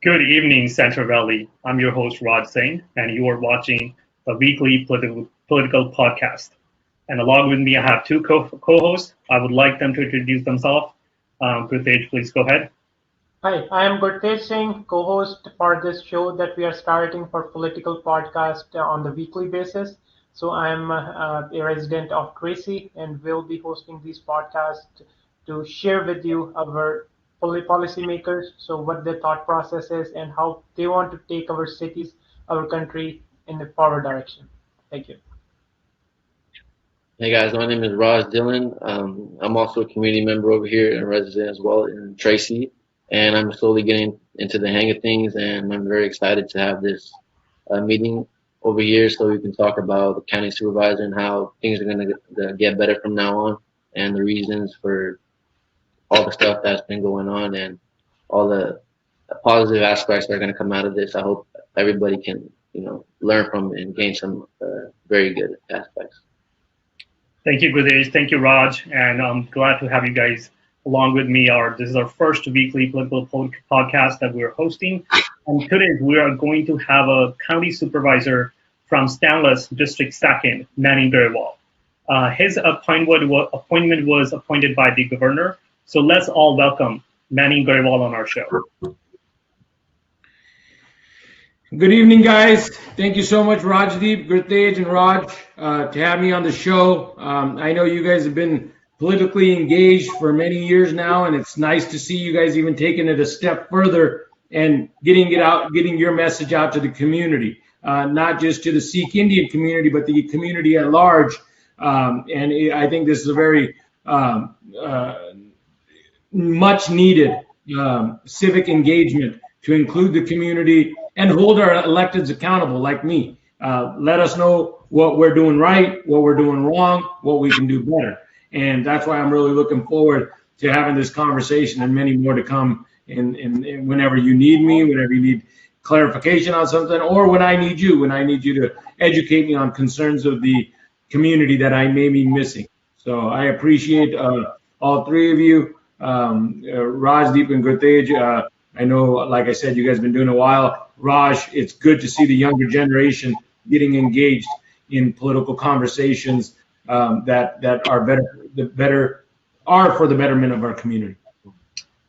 Good evening, Central Valley. I'm your host, Raj Singh, and you are watching the weekly political podcast. And along with me, I have two co-hosts. I would like them to introduce themselves. Pritesh, please go ahead. Hi, I am Gurtesh Singh, co-host for this show that we are starting for political podcast on the weekly basis. So I'm a resident of Tracy and will be hosting these podcasts to share with you our policymakers, so what their thought process is and how they want to take our cities, our country in the forward direction. Thank you. Hey guys, my name is Raj Dillon. I'm also a community member over here and resident as well in Tracy, and I'm slowly getting into the hang of things, and I'm very excited to have this meeting over here so we can talk about the county supervisor and how things are going to get better from now on, and the reasons for all the stuff that's been going on and all the positive aspects that are going to come out of this. I hope everybody can, learn from and gain some very good aspects. Thank you, Pritesh. Thank you, Raj. And I'm glad to have you guys along with me. This is our first weekly political podcast that we're hosting. And today we are going to have a county supervisor from Stanless District 2nd, Manning Grewal. His appointment was appointed by the governor. So let's all welcome Manning Grewal on our show. Good evening, guys. Thank you so much, Rajdeep, Gurtej, and Raj, to have me on the show. I know you guys have been politically engaged for many years now, and it's nice to see you guys even taking it a step further and getting your message out to the community, not just to the Sikh Indian community, but the community at large. I think this is a very much needed civic engagement to include the community and hold our electeds accountable like me. Let us know what we're doing right, what we're doing wrong, what we can do better. And that's why I'm really looking forward to having this conversation and many more to come in whenever you need me, whenever you need clarification on something, or when I need you to educate me on concerns of the community that I may be missing. So I appreciate all three of you, Rajdeep and Gurtej. I know, like I said, you guys have been doing a while. Raj, it's good to see the younger generation getting engaged in political conversations that are for the betterment of our community.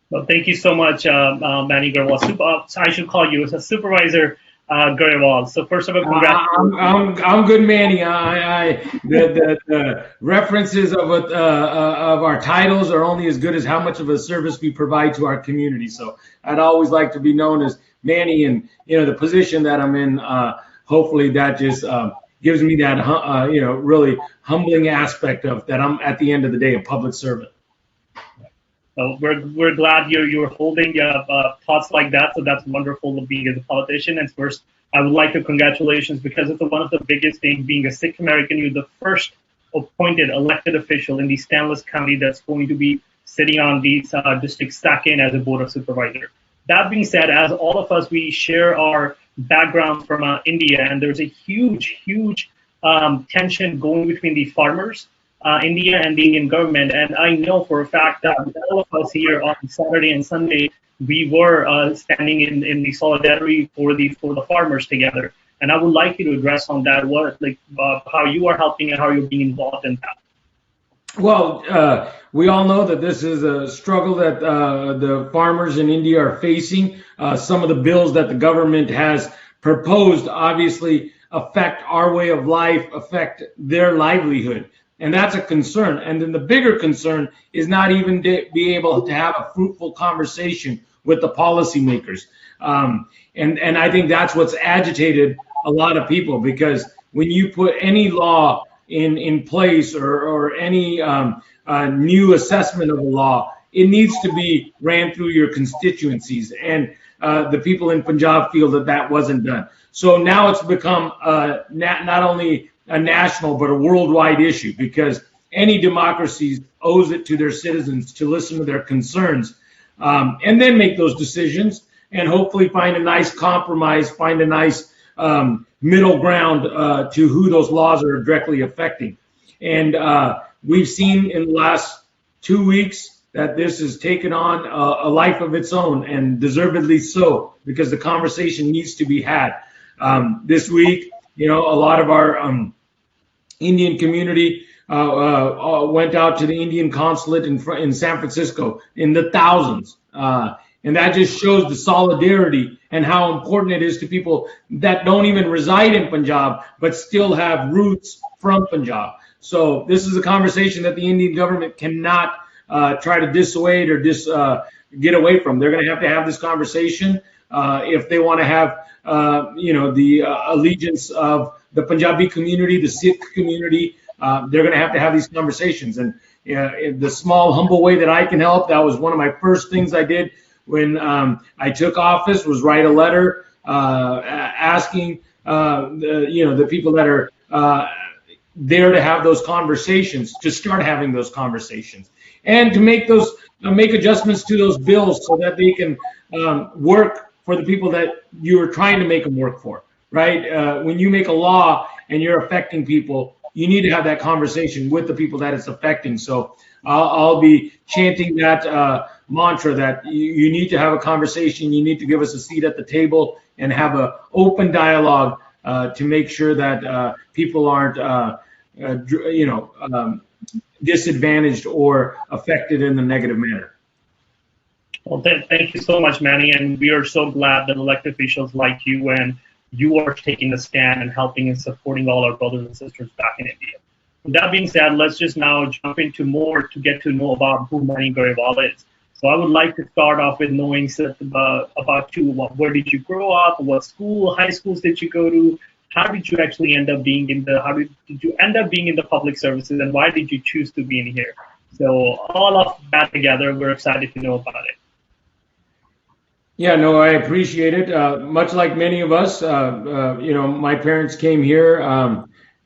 Well, thank you so much, Manny Grewal. I should call you as a supervisor, Grewal. So first of all, congratulations. I'm good, Manny. The references of our titles are only as good as how much of a service we provide to our community. So I'd always like to be known as Manny, and the position that I'm in. Hopefully, that just gives me that really humbling aspect of that. I'm at the end of the day a public servant. So we're glad you're holding thoughts like that. So that's wonderful of being a politician. And first, I would like to congratulations because it's one of the biggest things being a Sikh American. You're the first appointed elected official in the Stanless County that's going to be sitting on the district second as a board of supervisor. That being said, as all of us, we share our background from India, and there's a huge tension going between the farmers, India, and the Indian government. And I know for a fact that all of us here on Saturday and Sunday, we were standing in the solidarity for the farmers together. And I would like you to address on that, how you are helping and how you're being involved in that. Well, we all know that this is a struggle that the farmers in India are facing. Some of the bills that the government has proposed obviously affect our way of life, affect their livelihood. And that's a concern. And then the bigger concern is not even to be able to have a fruitful conversation with the policymakers. And I think that's what's agitated a lot of people, because when you put any law in place or any new assessment of a law, it needs to be ran through your constituencies. And the people in Punjab feel that wasn't done. So now it's become not only a national but a worldwide issue, because any democracy owes it to their citizens to listen to their concerns and then make those decisions and hopefully find a nice compromise, find a nice middle ground to who those laws are directly affecting. And we've seen in the last 2 weeks that this has taken on a life of its own, and deservedly so, because the conversation needs to be had. This week, a lot of our Indian community went out to the Indian consulate in San Francisco in the thousands. And that just shows the solidarity and how important it is to people that don't even reside in Punjab, but still have roots from Punjab. So this is a conversation that the Indian government cannot try to dissuade or get away from. They're going to have this conversation if they want to have, the allegiance of the Punjabi community, the Sikh community. They're going to have these conversations. And in the small, humble way that I can help, that was one of my first things I did when I took office, was write a letter asking the people that are there to have those conversations, to start having those conversations, and to make adjustments to those bills so that they can work for the people that you are trying to make them work for, right? When you make a law and you're affecting people, you need to have that conversation with the people that it's affecting. So I'll be chanting that mantra that you need to have a conversation. You need to give us a seat at the table and have an open dialogue to make sure that people aren't, disadvantaged or affected in a negative manner. Well, thank you so much, Manny, and we are so glad that elected officials like you and you are taking a stand and helping and supporting all our brothers and sisters back in India. With that being said, let's just now jump into more to get to know about who Manny Grewal is. So I would like to start off with knowing about you. Where did you grow up? What high schools did you go to? How did you actually end up being in the public services, and why did you choose to be in here? So all of that together, we're excited to know about it. Yeah, no, I appreciate it. Much like many of us, my parents came here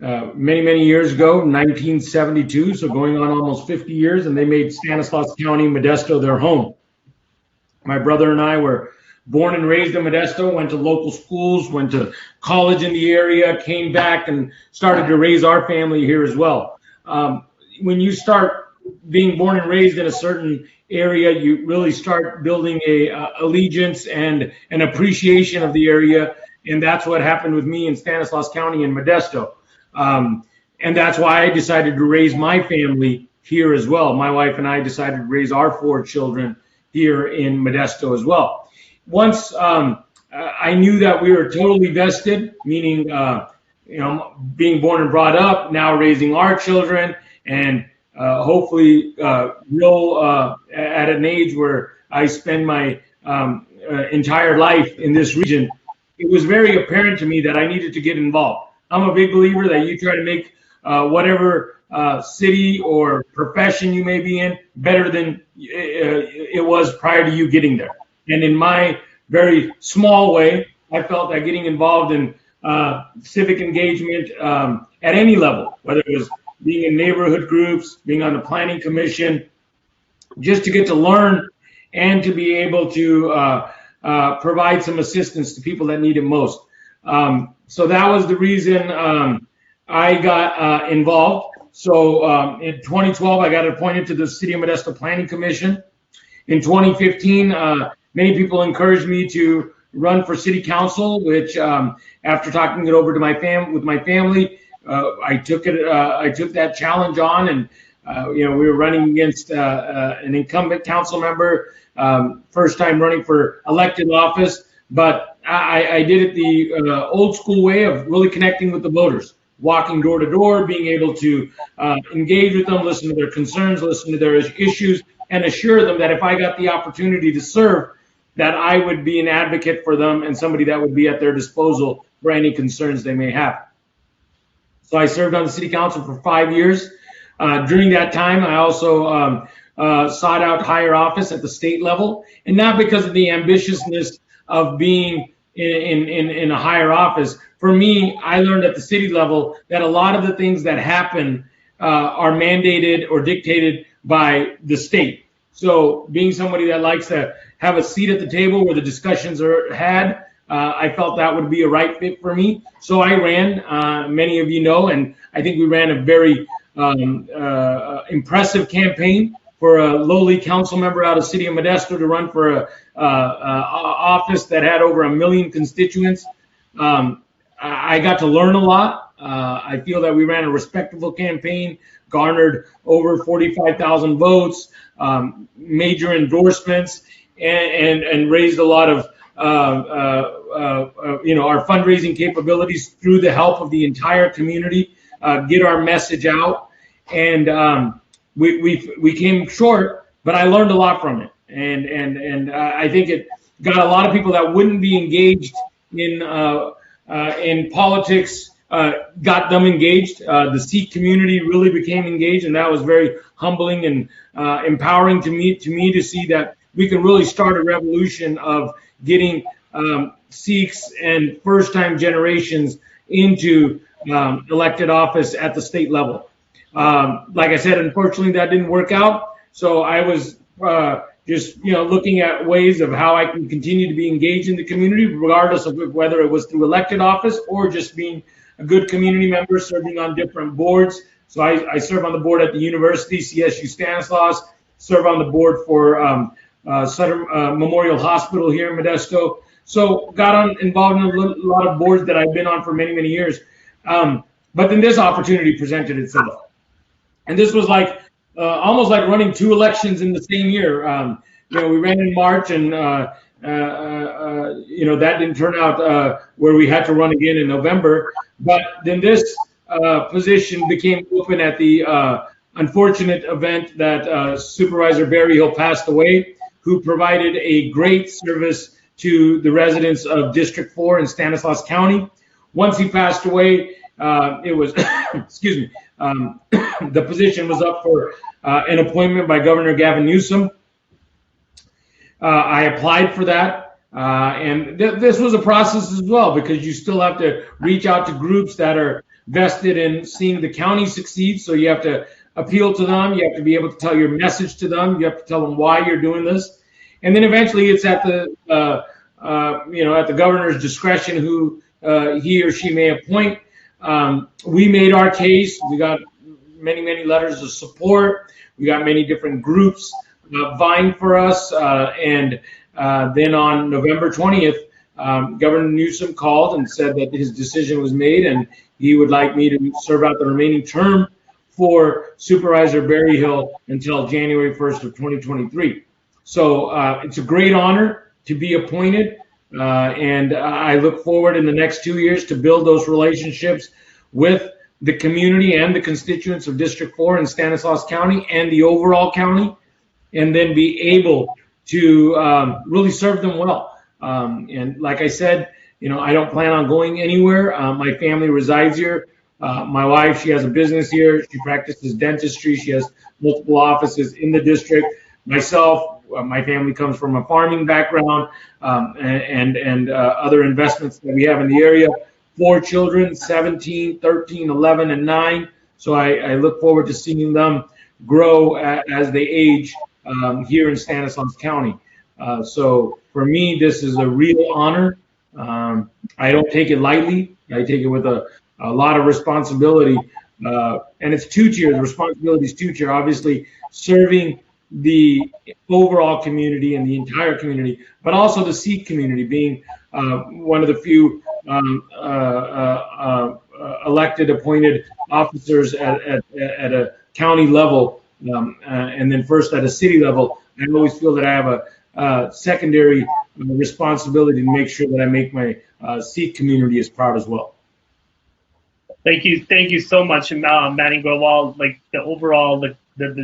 many, many years ago, 1972, so going on almost 50 years, and they made Stanislaus County, Modesto, their home. My brother and I were born and raised in Modesto, went to local schools, went to college in the area, came back and started to raise our family here as well. When you start being born and raised in a certain area, you really start building a allegiance and an appreciation of the area. And that's what happened with me in Stanislaus County in Modesto. And that's why I decided to raise my family here as well. My wife and I decided to raise our 4 children here in Modesto as well. Once I knew that we were totally vested, meaning, being born and brought up, now raising our children, and hopefully grow at an age where I spend my entire life in this region, it was very apparent to me that I needed to get involved. I'm a big believer that you try to make whatever city or profession you may be in better than it was prior to you getting there. And in my very small way, I felt that getting involved in civic engagement at any level, whether it was being in neighborhood groups, being on the planning commission, just to get to learn and to be able to provide some assistance to people that need it most. So that was the reason I got involved. So in 2012, I got appointed to the City of Modesto Planning Commission. In 2015, many people encouraged me to run for city council, which after talking it over to with my family, I took that challenge on, and we were running against an incumbent council member, first time running for elected office, but I did it the old school way of really connecting with the voters, walking door to door, being able to engage with them, listen to their concerns, listen to their issues, and assure them that if I got the opportunity to serve, that I would be an advocate for them and somebody that would be at their disposal for any concerns they may have. So I served on the city council for 5 years. During that time, I also sought out higher office at the state level, and not because of the ambitiousness of being in a higher office. For me, I learned at the city level that a lot of the things that happen are mandated or dictated by the state. So being somebody that likes to have a seat at the table where the discussions are had, I felt that would be a right fit for me. So I ran, many of you know, and I think we ran a very impressive campaign for a lowly council member out of city of Modesto to run for a office that had over 1 million constituents. I got to learn a lot. I feel that we ran a respectable campaign, garnered over 45,000 votes, major endorsements, and raised a lot of our fundraising capabilities through the help of the entire community, get our message out. And we came short, but I learned a lot from it. And I think it got a lot of people that wouldn't be engaged in politics, got them engaged. The Sikh community really became engaged, and that was very humbling and empowering to me to see that we can really start a revolution of getting Sikhs and first-time generations into elected office at the state level. Like I said, unfortunately, that didn't work out. So I was just looking at ways of how I can continue to be engaged in the community, regardless of whether it was through elected office or just being a good community member, serving on different boards. So I serve on the board at the university, CSU Stanislaus, serve on the board for Sutter Memorial Hospital here in Modesto. So got involved in a lot of boards that I've been on for many, many years. But then this opportunity presented itself. And this was like almost like running 2 elections in the same year. We ran in March, and that didn't turn out where we had to run again in November. But then this position became open at the unfortunate event that Supervisor Berryhill passed away, who provided a great service to the residents of District 4 in Stanislaus County. Once he passed away, it was, excuse me, the position was up for an appointment by Governor Gavin Newsom. I applied for that, and this was a process as well, because you still have to reach out to groups that are vested in seeing the county succeed. So you have to appeal to them. You have to be able to tell your message to them. You have to tell them why you're doing this. And then eventually it's at the at the governor's discretion who he or she may appoint. We made our case. We got many letters of support. We got many different groups vying for us. And then on November 20th, Governor Newsom called and said that his decision was made, and he would like me to serve out the remaining term for Supervisor Berryhill until January 1st of 2023. So it's a great honor to be appointed. And I look forward in the next 2 years to build those relationships with the community and the constituents of District 4 in Stanislaus County and the overall county, and then be able to really serve them well. And like I said, I don't plan on going anywhere. My family resides here. My wife, she has a business here. She practices dentistry. She has multiple offices in the district. Myself, my family comes from a farming background and other investments that we have in the area. 4 children, 17, 13, 11, and 9. So I look forward to seeing them grow as they age here in Stanislaus County. So for me, this is a real honor. I don't take it lightly. I take it with a lot of responsibility. And it's 2 tiers. Responsibility is 2 tier. Obviously, serving the overall community and the entire community, but also the Sikh community, being one of the few elected, appointed officers at a county level, and then first at a city level. I always feel that I have a secondary responsibility to make sure that I make my Sikh community as proud as well. Thank you so much, Manny Grawal. Like the overall, the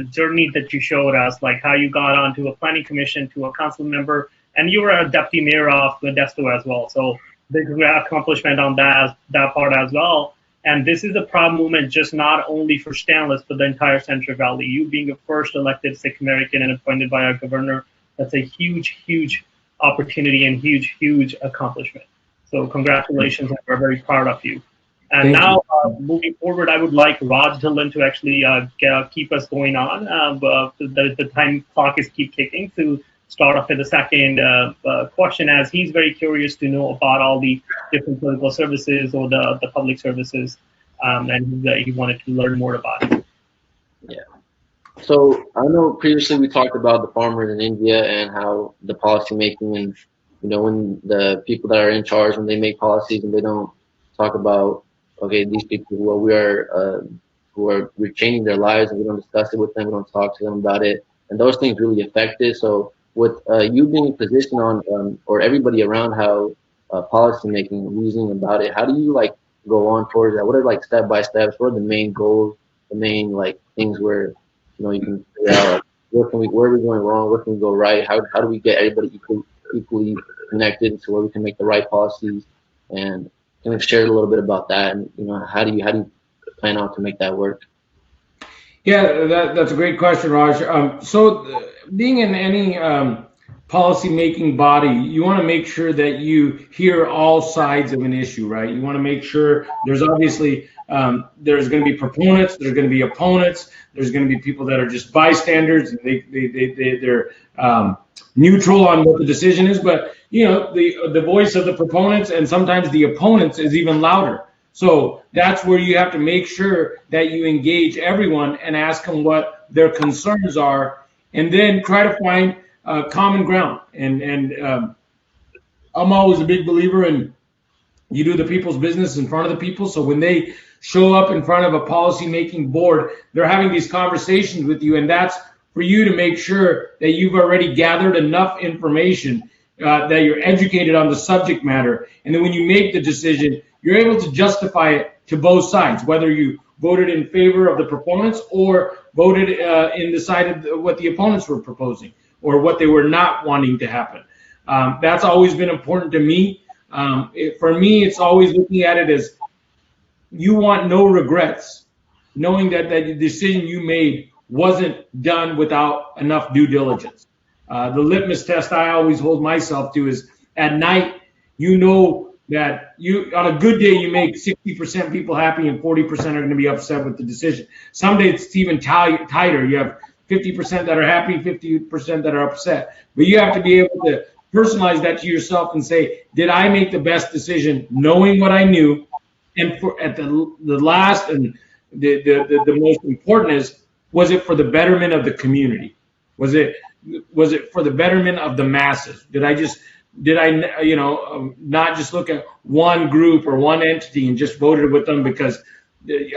journey that you showed us, like how you got onto a planning commission, to a council member, and you were a deputy mayor of Modesto as well. So big accomplishment on that part as well. And this is a proud moment, just not only for Stanlis, but the entire Central Valley. You being a first elected Sikh American and appointed by our governor, that's a huge opportunity and huge accomplishment. So congratulations, and we're very proud of you. And now, moving forward, I would like Raj Dhillon to actually keep us going on. The time clock is keep ticking to start off with the second question, as he's very curious to know about all the different political services or the public services, and he wanted to learn more about it. Yeah. So I know previously we talked about the farmers in India and how the policy making and when the people that are in charge when they make policies and they don't talk about okay these people who are changing their lives and we don't discuss it with them, we don't talk to them about it, and those things really affect it. So with you being positioned on or everybody around how policy making reasoning about it, how do you like go on towards that? What are like step by steps? What are the main goals, the main like things where you can figure out like, where are we going wrong, where can we go right, how do we get everybody equally connected to where we can make the right policies and kind of share a little bit about that and how do you plan out to make that work? Yeah, that's a great question, Raj. Being in any policy making body, you want to make sure that you hear all sides of an issue, right? You want to make sure there's obviously there's going to be proponents, there's going to be opponents, there's going to be people that are just bystanders, and they're neutral on what the decision is. But the voice of the proponents and sometimes the opponents is even louder. So that's where you have to make sure that you engage everyone and ask them what their concerns are, and then try to find common ground. And I'm always a big believer in you do the people's business in front of the people. So when they show up in front of a policy making board, they're having these conversations with you, and that's for you to make sure that you've already gathered enough information, that you're educated on the subject matter, and then when you make the decision, you're able to justify it to both sides, whether you voted in favor of the proponents or voted in the side of what the opponents were proposing or what they were not wanting to happen. That's always been important to me. For me, it's always looking at it as you want no regrets, knowing that the decision you made wasn't done without enough due diligence. The litmus test I always hold myself to is at night, that you on a good day you make 60% people happy and 40% are going to be upset with the decision. Some days it's even tighter. You have 50% that are happy, 50% that are upset. But you have to be able to personalize that to yourself and say, did I make the best decision knowing what I knew? And at the last and the most important is, was it for the betterment of the community? Was it for the betterment of the masses? Did I not just look at one group or one entity and just voted with them because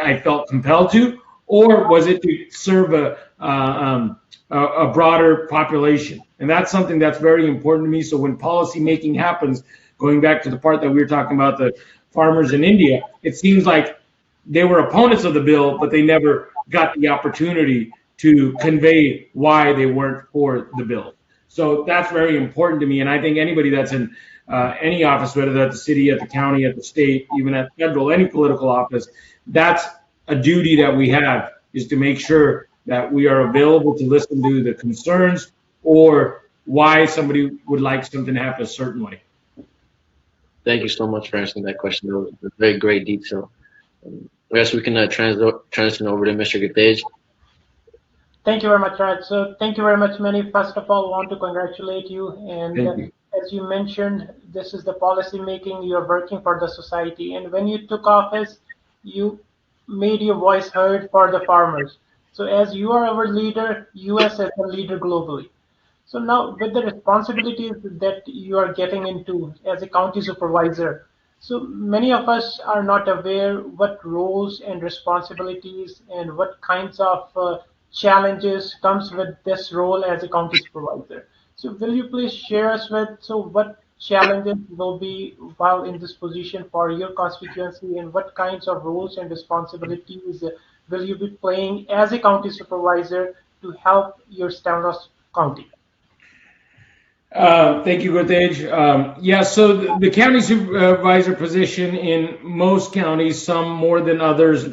I felt compelled to, or was it to serve a broader population? And that's something that's very important to me. So when policy making happens, going back to the part that we were talking about, the farmers in India, it seems like they were opponents of the bill, but they never got the opportunity to convey why they weren't for the bill. So that's very important to me. And I think anybody that's in any office, whether that's the city, at the county, at the state, even at federal, any political office, that's a duty that we have, is to make sure that we are available to listen to the concerns or why somebody would like something to happen a certain way. Thank you so much for answering that question. That was a very great detail. I guess we can transition over to Mr. Gatej. Thank you very much, Raj. So thank you very much, Manny. First of all, want to congratulate you. And as you mentioned, this is the policy making. You're working for the society. And when you took office, you made your voice heard for the farmers. So as you are our leader, US as a leader globally. So now with the responsibilities that you are getting into as a county supervisor, so many of us are not aware what roles and responsibilities and what kinds of challenges comes with this role as a county supervisor. So will you please share us with what challenges will be while in this position for your constituency, and what kinds of roles and responsibilities will you be playing as a county supervisor to help your Stavaros County? Thank you, Gotej. Yeah, so the county supervisor position in most counties, some more than others,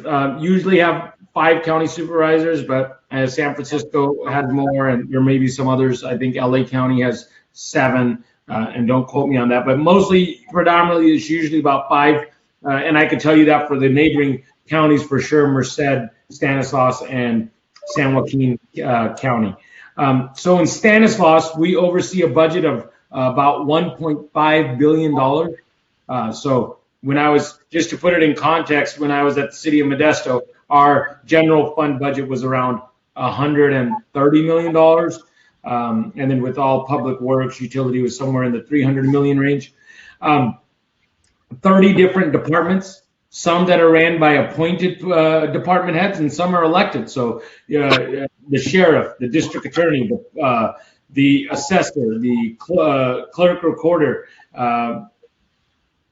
usually have 5 county supervisors, but San Francisco has more, and there may be some others. I think LA County has 7, and don't quote me on that, but mostly, predominantly, it's usually about 5. And I can tell you that for the neighboring counties for sure, Merced, Stanislaus, and San Joaquin County. So in Stanislaus, we oversee a budget of about $1.5 billion. So when I was, just to put it in context, when I was at the city of Modesto, our general fund budget was around $130 million. And then with all public works, utility was somewhere in the 300 million range. 30 different departments, some that are ran by appointed department heads and some are elected. So the sheriff, the district attorney, the assessor, the clerk recorder,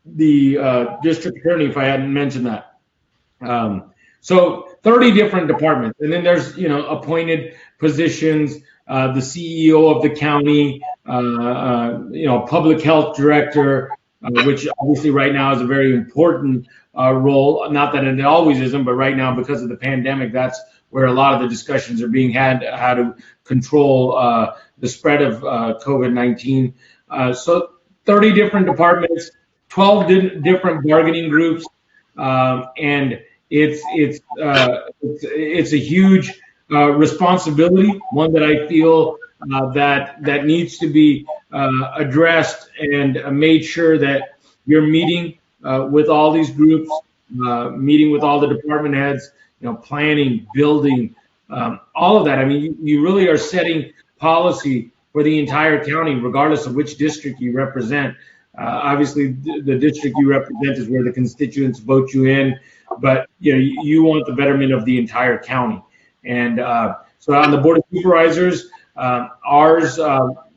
the district attorney, if I hadn't mentioned that. So 30 different departments. And then there's, appointed positions, the CEO of the county, public health director, which obviously right now is a very important role. Not that it always isn't, but right now because of the pandemic, that's where a lot of the discussions are being had, how to control the spread of COVID-19. So 30 different departments, 12 different bargaining groups, and it's a huge responsibility, one that I feel that needs to be addressed and made sure that you're meeting with all these groups, meeting with all the department heads, planning, building, all of that. I mean, you really are setting policy for the entire county, regardless of which district you represent. Obviously, the district you represent is where the constituents vote you in, but you want the betterment of the entire county. And so on the Board of Supervisors,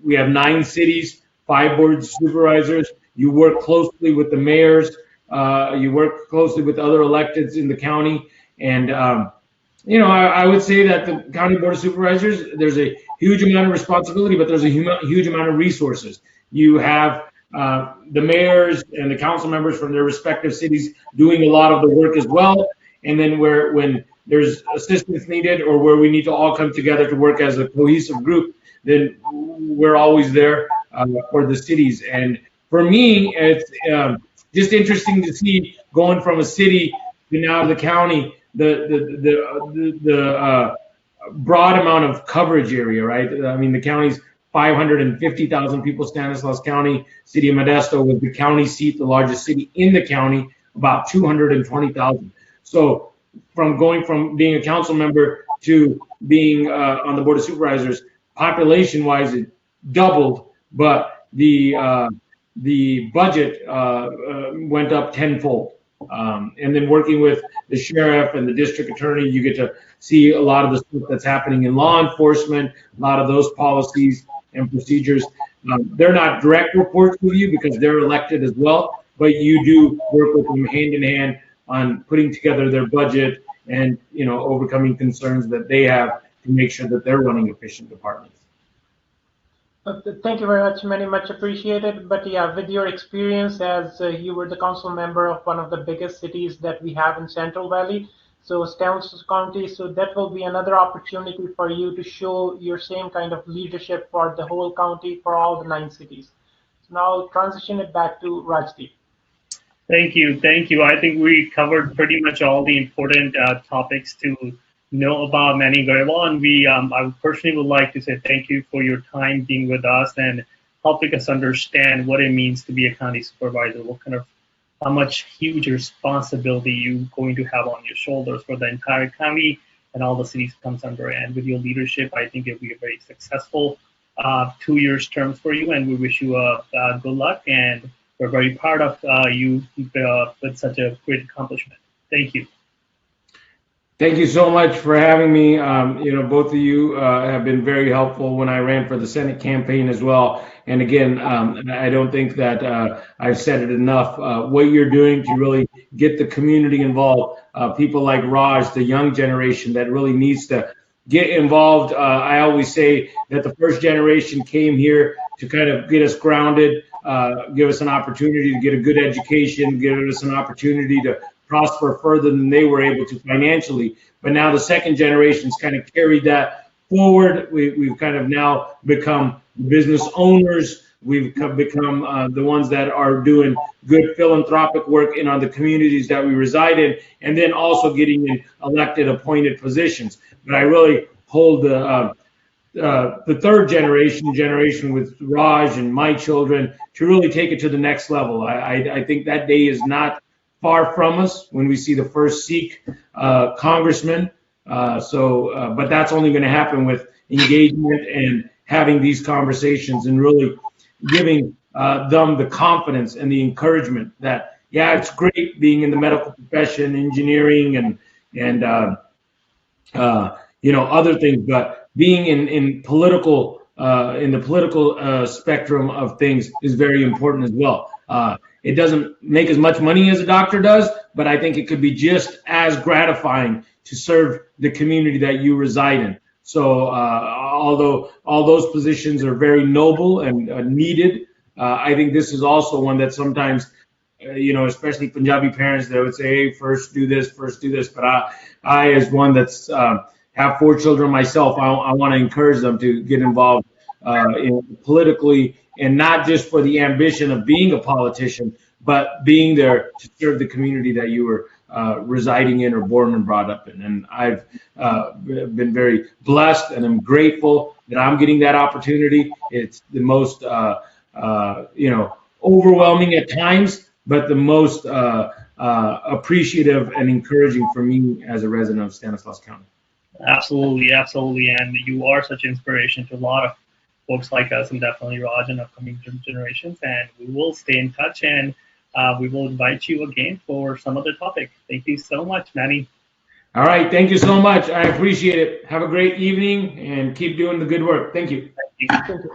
we have 9 cities, 5 board of supervisors. You work closely with the mayors. You work closely with other electeds in the county. And, I would say that the county board of supervisors, there's a huge amount of responsibility, but there's a huge amount of resources. You have the mayors and the council members from their respective cities doing a lot of the work as well. And then when there's assistance needed or where we need to all come together to work as a cohesive group, then we're always there for the cities. And for me, it's just interesting to see going from a city to now the county, the broad amount of coverage area, right? I mean, the county's 550,000 people, Stanislaus County. City of Modesto was the county seat, the largest city in the county, about 220,000. So going from being a council member to being on the board of supervisors, population-wise, it doubled, but the budget went up tenfold. And then working with the sheriff and the district attorney, you get to see a lot of the stuff that's happening in law enforcement, a lot of those policies and procedures. They're not direct reports with you because they're elected as well, but you do work with them hand in hand on putting together their budget and overcoming concerns that they have to make sure that they're running efficient departments. Thank you very much, much appreciated. But yeah, with your experience as you were the council member of one of the biggest cities that we have in Central Valley, so Stanislaus County, so that will be another opportunity for you to show your same kind of leadership for the whole county, for all the 9 cities. So now I'll transition it back to Rajdeep. Thank you. I think we covered pretty much all the important topics to know about Manny very well, and I personally would like to say thank you for your time being with us and helping us understand what it means to be a county supervisor, how much huge responsibility you're going to have on your shoulders for the entire county and all the cities comes under. And with your leadership, I think it'll be a very successful 2 years terms for you, and we wish you good luck. And we're very proud of you with such a great accomplishment. Thank you. Thank you so much for having me. Both of you have been very helpful when I ran for the Senate campaign as well. And again, I don't think that I've said it enough. What you're doing to really get the community involved, people like Raj, the young generation that really needs to get involved. I always say that the first generation came here to kind of get us grounded, give us an opportunity to get a good education, give us an opportunity to prosper further than they were able to financially. But now the second generation's kind of carried that forward. We've kind of now become business owners. We've become the ones that are doing good philanthropic work in the communities that we reside in, and then also getting in elected, appointed positions. But I really hold the third generation with Raj and my children to really take it to the next level. I think that day is not far from us when we see the first Sikh congressman But that's only going to happen with engagement and having these conversations and really giving them the confidence and the encouragement that, yeah, it's great being in the medical profession, engineering, and other things, but being in political in the political spectrum of things is very important as well. It doesn't make as much money as a doctor does, but I think it could be just as gratifying to serve the community that you reside in. So, although all those positions are very noble and needed, I think this is also one that sometimes, especially Punjabi parents, they would say, "Hey, first do this, first do this." But I as one that's have 4 children myself, I want to encourage them to get involved politically, and not just for the ambition of being a politician, but being there to serve the community that you were residing in or born and brought up in. And I've been very blessed, and I'm grateful that I'm getting that opportunity. It's the most, overwhelming at times, but the most appreciative and encouraging for me as a resident of Stanislaus County. Absolutely, absolutely. And you are such inspiration to a lot of folks like us, and definitely Raj and upcoming generations. And we will stay in touch, and we will invite you again for some other topic. Thank you so much, Manny. All right. Thank you so much. I appreciate it. Have a great evening and keep doing the good work. Thank you. Thank you.